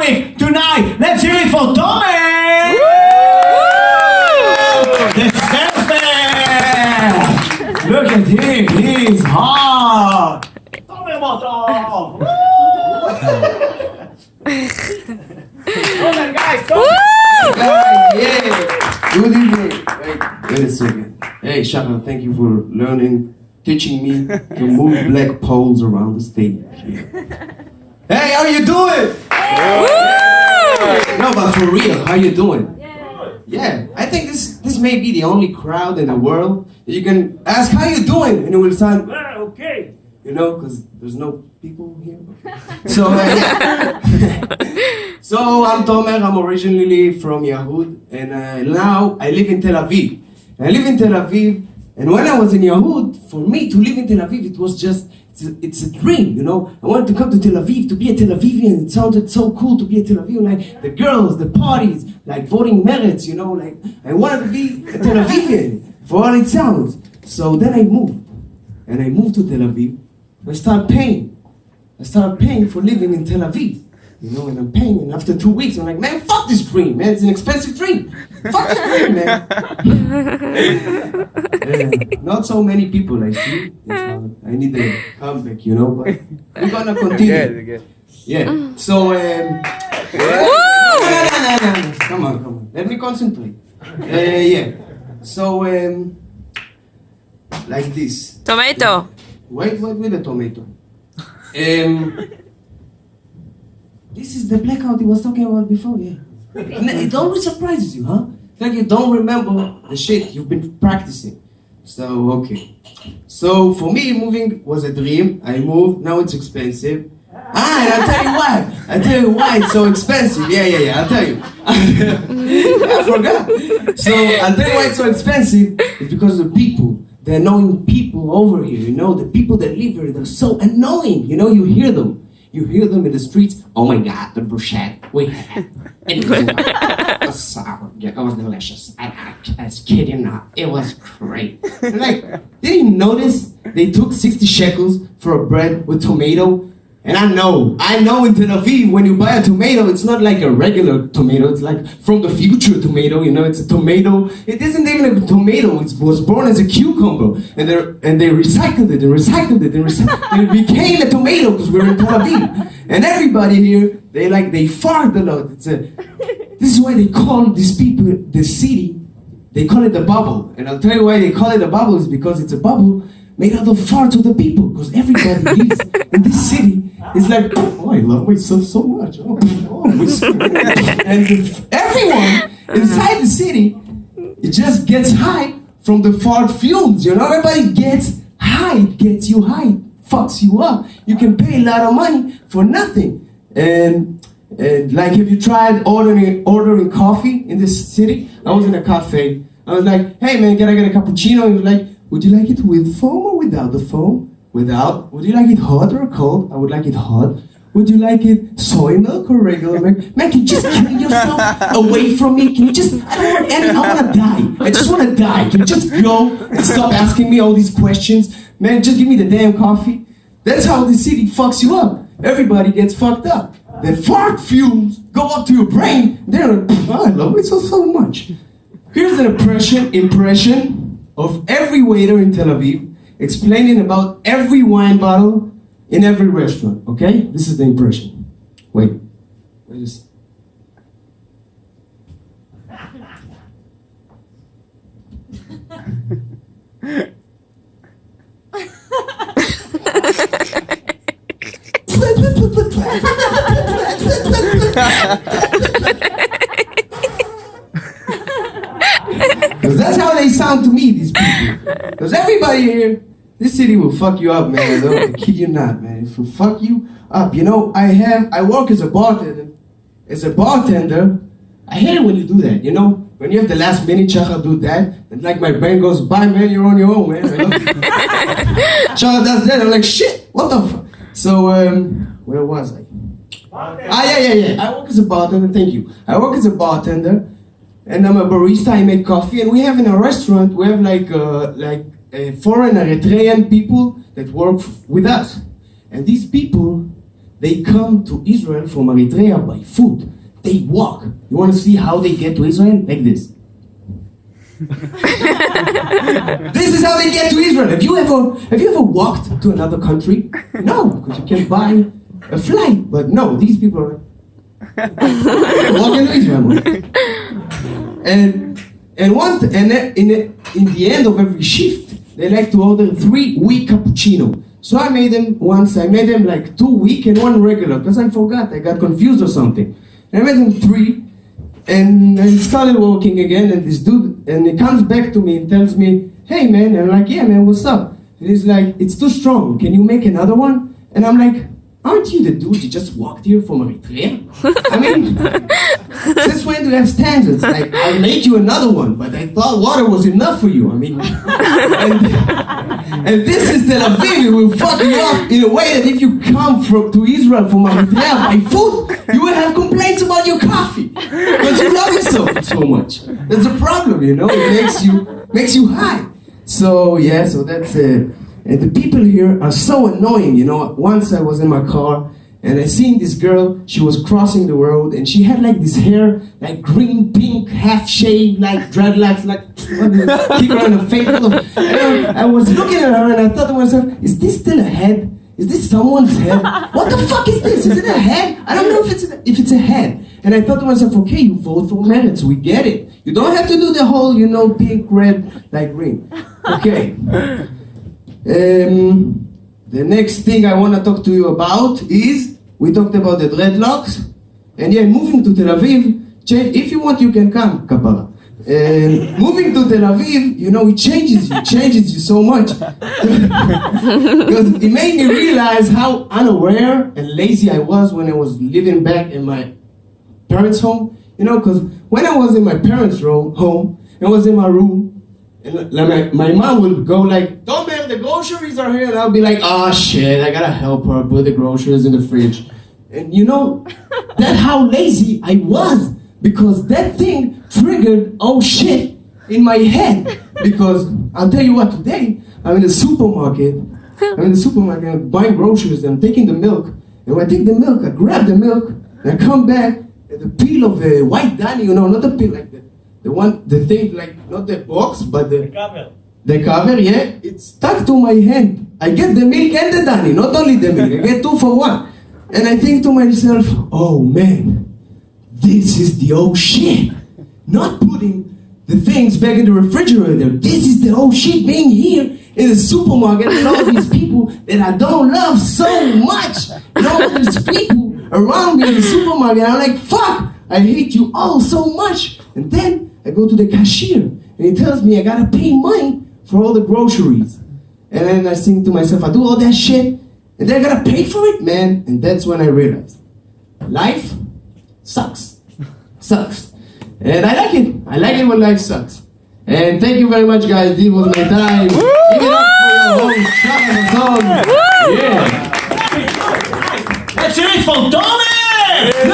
comic tonight. Let's hear it for Tomer! The surfer! Look at him, he's hot! Tomer Moto! Come on guys, come on! Yeah. Good evening. Wait a second. Hey, Shachar, thank you for teaching me to move black poles around the stage. Hey, how you doing? No, but for real, how you doing? Yeah, I think this may be the only crowd in the world that you can ask how you doing, and it will sound okay. You know, because there's no people here. So, yeah. So, I'm Tomer, I'm originally from Yahud, and now I live in Tel Aviv. I live in Tel Aviv, and when I was in Yahud, for me to live in Tel Aviv, it was just, it's a dream, you know? I wanted to come to Tel Aviv, to be a Tel Avivian. It sounded so cool to be a Tel Avivian, like the girls, the parties, like voting merits, you know? Like, I wanted to be a Tel Avivian, for all it sounds. So then I moved, and I moved to Tel Aviv. I started paying for living in Tel Aviv, you know, and I'm paying, and after 2 weeks, I'm like, man, fuck this dream, man, it's an expensive dream. Fuck this dream, man. Not so many people I see. I need a comeback, you know, but we're gonna continue. Yeah, so, no. Come on, let me concentrate. Yeah, so, like this. Tomato. Wait with the tomato. This is the blackout he was talking about before, yeah. It always surprises you, huh? It's like you don't remember the shit you've been practicing. So, okay. So, for me, moving was a dream. I moved, now it's expensive. And I'll tell you why it's so expensive. Yeah, I'll tell you. I forgot. So, I'll tell you why it's so expensive. It's because of the people. The annoying people over here, you know, the people that live here, they're so annoying, you know, you hear them in the streets. Oh my God, the bruschetta, we had it was sour, it was delicious, I was kidding not, it was great. Like, didn't you notice they took 60 shekels for a bread with tomato? And I know in Tel Aviv, when you buy a tomato, it's not like a regular tomato, it's like from the future tomato, you know, it's a tomato. It isn't even a tomato, it was born as a cucumber. And they recycled it, and it became a tomato because we're in Tel Aviv. And everybody here, they fart a lot. This is why they call these people, the city, they call it the bubble. And I'll tell you why they call it a bubble, is because it's a bubble made out of farts of the people, because everybody lives in this city. It's like, oh, I love myself so much. And everyone inside the city, it just gets high from the fart fumes. You know, everybody gets high, it gets you high, fucks you up. You can pay a lot of money for nothing. And like, have you tried ordering coffee in this city? I was in a cafe. I was like, hey man, can I get a cappuccino? And he was like, would you like it with foam or without the foam? Without. Would you like it hot or cold? I would like it hot. Would you like it soy milk or regular milk? Man, can you just kill yourself away from me? Can you just, I want to die. I just want to die. Can you just go and stop asking me all these questions? Man, just give me the damn coffee. That's how the city fucks you up. Everybody gets fucked up. The fart fumes go up to your brain. They're like, oh, I love it so much. Here's an impression of every waiter in Tel Aviv explaining about every wine bottle in every restaurant, okay? This is the impression. Wait a second. Because that's how they sound to me, these people. Because everybody here, this city will fuck you up, man. I kid you not, man. It will fuck you up. You know, I work as a bartender. I hate it when you do that, you know? When you have the last minute Chacha do that, and like my brain goes, bye man, you're on your own, man. Chacha does that, I'm like, shit, what the fuck? So, where was I? Yeah. I work as a bartender, thank you. I work as a bartender, and I'm a barista, I make coffee, and we have in our restaurant, we have like foreign Eritrean people that work with us. And these people, they come to Israel from Eritrea by foot. They walk. You want to see how they get to Israel? Like this. This is how they get to Israel. Have you ever walked to another country? No, because you can buy a flight. But no, these people are walking to Israel. And in the end of every shift, they like to order 3 weak cappuccino. So I made them like 2 weak and 1 regular, because I forgot, I got confused or something. And I made them 3, and I started working again, and this dude, and he comes back to me and tells me, hey man, and I'm like, yeah man, what's up? And he's like, it's too strong, can you make another one? And I'm like, aren't you the dude you just walked here from Eritrea? I mean, since when do you have standards? Like, I'll make you another one, but I thought water was enough for you. I mean, and this is Tel Aviv. It will fuck you up in a way that if you come to Israel from Eritrea by foot, you will have complaints about your coffee. Because you love yourself so much. That's a problem, you know? It makes you high. So, yeah, so that's it. And the people here are so annoying, you know. Once I was in my car, and I seen this girl, she was crossing the road, and she had like this hair, like green, pink, half shaved, like dreadlocks, like kick around her face. And I was looking at her, and I thought to myself, is this still a head? Is this someone's head? What the fuck is this? Is it a head? I don't know if it's a head. And I thought to myself, okay, you vote for Meretz, we get it. You don't have to do the whole, you know, pink, red, like green. Okay. The next thing I want to talk to you about is, we talked about the dreadlocks, and yeah, moving to Tel Aviv, if you want you can come, kapara. Moving to Tel Aviv, you know, it changes you so much. Because it made me realize how unaware and lazy I was when I was living back in my parents' home. You know, because when I was in my parents' home, I was in my room, and like my mom would go like, Tomer, the groceries are here, and I'll be like, oh shit, I gotta help her put the groceries in the fridge. And you know, that's how lazy I was, because that thing triggered, oh shit, in my head. Because I'll tell you what, today, I'm in the supermarket, I'm buying groceries, and I'm taking the milk, and when I take the milk, I grab the milk, and I come back, and the peel of the white Danny, you know, not the peel like that. The thing, like, not the box, but the cover. The cover, yeah, it's stuck to my hand. I get the milk and the Danny, not only the milk, I get 2 for 1. And I think to myself, oh man, this is the old shit. Not putting the things back in the refrigerator. This is the old shit being here in the supermarket and all these people that I don't love so much. You know, there's people around me in the supermarket, I'm like, fuck, I hate you all so much. And then I go to the cashier, and he tells me I gotta pay money for all the groceries. And then I think to myself, I do all that shit, and then I gotta pay for it, man. And that's when I realized, life sucks. Sucks. And I like it. I like it when life sucks. And thank you very much, guys. This was my time. Give it up for your host, song. Yeah. That's it for Tomer!